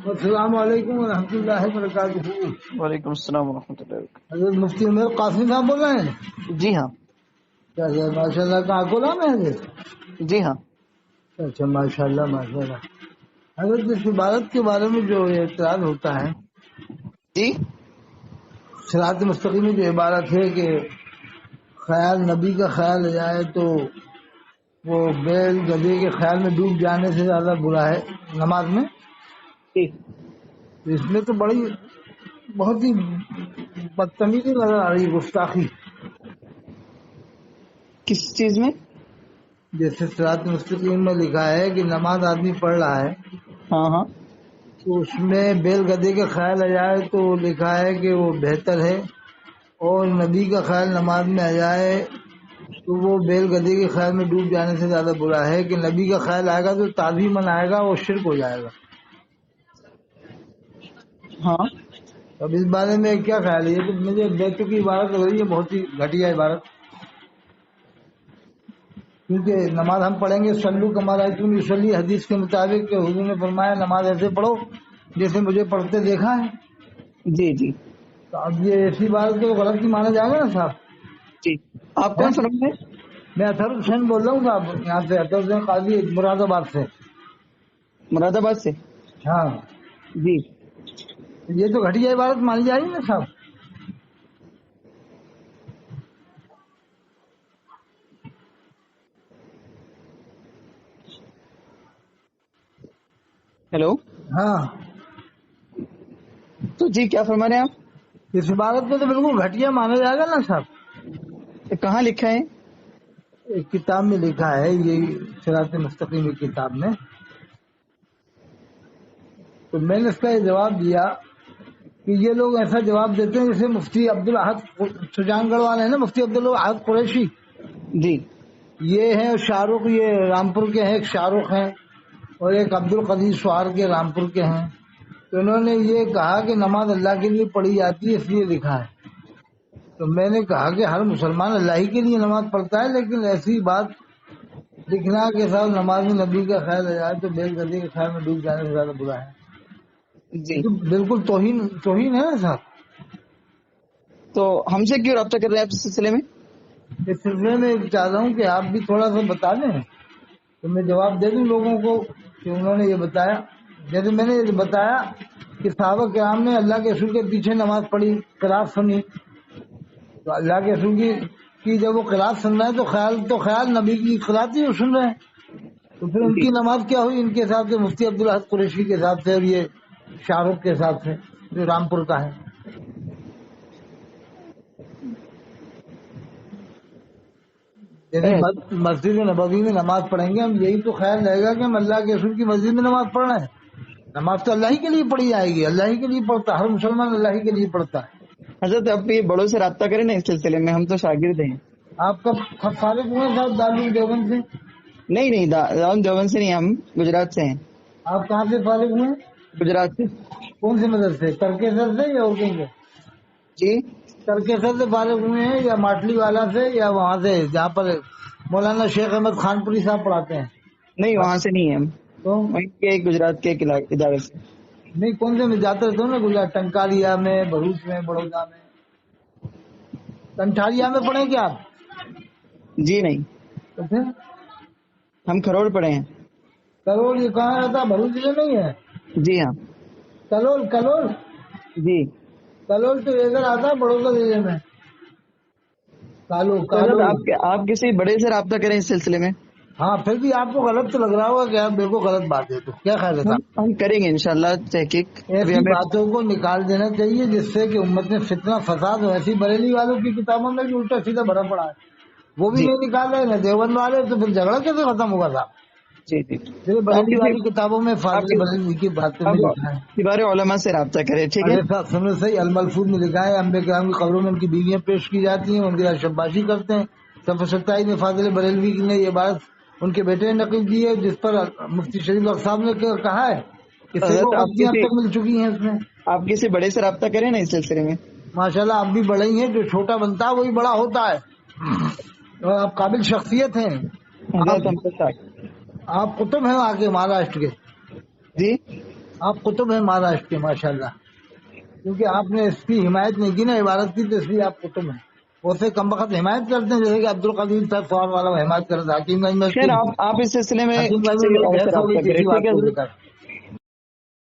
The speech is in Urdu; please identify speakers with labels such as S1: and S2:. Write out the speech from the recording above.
S1: السلام علیکم ورحمۃ اللہ وبرکاتہ.
S2: وعلیکم السلام ورحمۃ اللہ وبرکاتہ.
S1: حضرت مفتی عمر قاسمی صاحب بول رہے ہیں؟
S2: جی ہاں.
S1: ماشاء اللہ. کہاں کھولا میں حضرت؟
S2: جی ہاں.
S1: اچھا ماشاء اللہ ماشاء اللہ. حضرت اس عبارت کے بارے میں جو اعتراض ہوتا ہے،
S2: جی
S1: صراط مستقیم میں جو عبارت ہے کہ خیال نبی کا خیال آ جائے تو وہ بیل گدھے کے خیال میں ڈوب جانے سے زیادہ برا ہے نماز میں. اس میں تو بہت ہی بدتمیزی نظر آ رہی ہے، گستاخی.
S2: کس چیز میں؟
S1: جیسے صراط مستقیم میں لکھا ہے کہ نماز آدمی پڑھ رہا ہے
S2: ہاں ہاں.
S1: تو اس میں بیل گدھے کا خیال آ جائے تو لکھا ہے کہ وہ بہتر ہے، اور نبی کا خیال نماز میں آ جائے تو وہ بیل گدھے کے خیال میں ڈوب جانے سے زیادہ برا ہے. کہ نبی کا خیال آئے گا تو تعظیماً آئے گا، وہ شرک ہو جائے گا.
S2: ہاں.
S1: اب اس بارے میں کیا خیال ہے؟ یہ تو مجھے بیتوں کی عبارت لگ رہی ہے، بہت ہی گھٹیا عبارت. کیونکہ نماز ہم پڑھیں گے سلو کما رأیتمونی اصلی، حدیث کے مطابق کہ حضور نے فرمایا نماز ایسے پڑھو جیسے مجھے پڑھتے دیکھا ہے.
S2: جی جی
S1: تو اب یہ ایسی بات کو غلط کی مانا جائے گا نا صاحب؟
S2: جی. آپ کون سا نمبر ہے؟
S1: میں اطہر حسین بول رہا ہوں صاحب، یہاں سے اطہر حسین قاضی مراد آباد سے.
S2: مراد آباد سے.
S1: ہاں
S2: جی.
S1: یہ تو گھٹیا عبارت مانی جائے گی نا صاحب؟
S2: ہیلو.
S1: ہاں
S2: تو جی کیا فرما رہے ہیں آپ؟
S1: اس عبارت کو تو بالکل گھٹیا مانا جائے گا نا صاحب؟
S2: کہاں لکھا ہے؟
S1: ایک کتاب میں لکھا ہے، یہ صراط مستقیم کی کتاب میں. تو میں نے اس کا یہ جواب دیا کہ یہ لوگ ایسا جواب دیتے ہیں جیسے مفتی عبدالاحد سجان گڑھ والے ہیں نا، مفتی عبدالاحد قریشی،
S2: جی.
S1: یہ ہیں شاہ رخ، یہ رامپور کے ہیں، ایک شاہ رخ ہیں اور ایک عبد القدیر سوار کے رامپور کے ہیں. تو انہوں نے یہ کہا کہ نماز اللہ کے لیے پڑھی جاتی ہے، اس لیے لکھا ہے. تو میں نے کہا کہ ہر مسلمان اللہ ہی کے لیے نماز پڑھتا ہے، لیکن ایسی بات لکھنا کہ صاحب نماز میں نبی کا خیال آ جائے تو بیل گدھے کے خیال میں ڈوب جانے سے زیادہ برا ہے.
S2: جی.
S1: یہ تو بالکل توہین ہے نا صاحب.
S2: تو ہم سے کیوں رابطہ کر رہے ہیں آپ اس سلسلے میں؟
S1: اس سلسلے میں چاہ رہا ہوں کہ آپ بھی تھوڑا سا بتا دیں تو میں جواب دے دوں لوگوں کو کہ انہوں نے یہ بتایا. جیسے میں نے یہ بتایا کہ صحابہ کرام نے اللہ کے رسول کے پیچھے نماز پڑھی، قرات سنی، تو اللہ کے رسول کی جب وہ قرات سن رہے ہیں تو خیال نبی کی قرات ہی وہ سن رہے ہیں. تو پھر ان
S2: جی.
S1: کی نماز کیا ہوئی ان کے حساب سے؟ مفتی عبدالاحد قریشی کے حساب سے اور یہ شاہ رخ کے حساب سے جو رامپور کا ہے. یعنی مسجد نبوی میں نماز پڑھیں گے ہم، یہی تو خیال رہے گا کہ ہم اللہ کے رسول کی مسجد میں نماز پڑھ رہے ہیں. نماز تو اللہ ہی کے لیے پڑھی جائے گی، اللہ ہی کے لیے پڑھتا ہے، ہر مسلمان اللہ ہی کے لیے پڑھتا ہے.
S2: حضرت آپ یہ بڑوں سے رابطہ کریں نا اس سلسلے میں، ہم تو شاگرد ہیں.
S1: آپ کب فارغ ہوئے صاحب دارالعلوم دیوبند سے؟
S2: نہیں دارالعلوم دیوبند سے نہیں، ہم گجرات سے ہیں.
S1: آپ کہاں سے فارغ ہوئے؟
S2: گجرات سے.
S1: کون سے مدرسے؟ ترکیسر سے یا اور کہیں سے؟
S2: جی.
S1: ترکیسر سے فارغ ہوئے ہیں یا ماٹلی والا سے یا وہاں سے جہاں پر مولانا شیخ احمد خان پوری صاحب پڑھاتے ہیں؟
S2: نہیں وہاں سے نہیں ہے ہم،
S1: تو
S2: وہیں کے گجرات کے ایک ادارے سے.
S1: نہیں، کون سے میں جاتے رہتے ہوں نا گجرات، ٹنکاریا میں، بھروچ میں، بڑودہ میں. کنٹھاریا میں پڑھیں کیا آپ؟
S2: جی نہیں،
S1: تو پھر
S2: ہم کھروڑ پڑے ہیں.
S1: کلول یہ کہاں رہتا؟ بھروچ ضلع نہیں ہے؟
S2: جی ہاں.
S1: کلول
S2: جی.
S1: تو ادھر آتا ہے بڑودہ ضلع میں.
S2: تو حضرت آپ کسی بڑے سے رابطہ کریں اس سلسلے میں.
S1: ہاں پھر بھی آپ کو غلط تو لگ رہا ہوگا کہ آپ بالکل غلط بات ہے، تو کیا خیال ہے صاحب؟
S2: ہم کریں گے انشاءاللہ تحقیق. ابھی
S1: ایسی
S2: ہمیں
S1: باتوں کو نکال دینا چاہیے جس سے کہ امت میں فتنہ فساد ہو. ایسی بریلی والوں کی کتابوں میں بھی الٹا سیدھا بھرا پڑا ہے، وہ بھی
S2: جی
S1: نہیں نکال رہے نا دیوبند والے. تو پھر جھگڑا کیسے ختم ہوگا صاحب؟
S2: جی جی.
S1: پھر بریلی والی کتابوں میں فاضل بریلی کی باتیں میں لکھا ہے.
S2: کبار علماء سے رابطہ کریں، ٹھیک ہے.
S1: ارے صاحب سنو صحیح، الملفوظ میں لکھا ہے انبیاء کرام کی قبروں میں ان کی بیویاں پیش کی جاتی ہیں، ان کی شباشی کرتے ہیں. صفحہ 27 میں فاضل بریلوی نے یہ بات ان کے بیٹے نے نقل کی ہے، جس پر مفتی شریف صاحب نے کہا ہے کہ سینکڑوں غلطیاں اب تک مل چکی ہیں اس میں.
S2: آپ کسی بڑے سے رابطہ کریں نا اس سلسلے میں.
S1: ماشاءاللہ آپ بھی بڑے ہی ہیں، جو چھوٹا بنتا ہے وہی بڑا ہوتا ہے. آپ قابل شخصیت ہیں،
S2: حضرت ہم
S1: آپ قطب ہیں آگے مہاراشٹر کے.
S2: جی
S1: آپ قطب ہیں مہاراشٹر کے ماشاءاللہ، کیونکہ آپ نے اس کی حمایت نہیں کی نا عبارت کی، تو اس لیے آپ قطب ہیں۔ اسے کم وقت حمایت کرتے ہیں، جیسے کہ عبد القدیر صاحب سوال والا حمایت کرتے حکیم گنج میں،
S2: خیر آپ اس سلسلے میں
S1: حکیم گنج میں
S2: کسی
S1: میری
S2: اور سے
S1: بحث ہو گئی
S2: رابطہ
S1: کسی
S2: کریں، ٹھیک
S1: بات
S2: ہے
S1: کو لے
S2: حضرت؟
S1: کر۔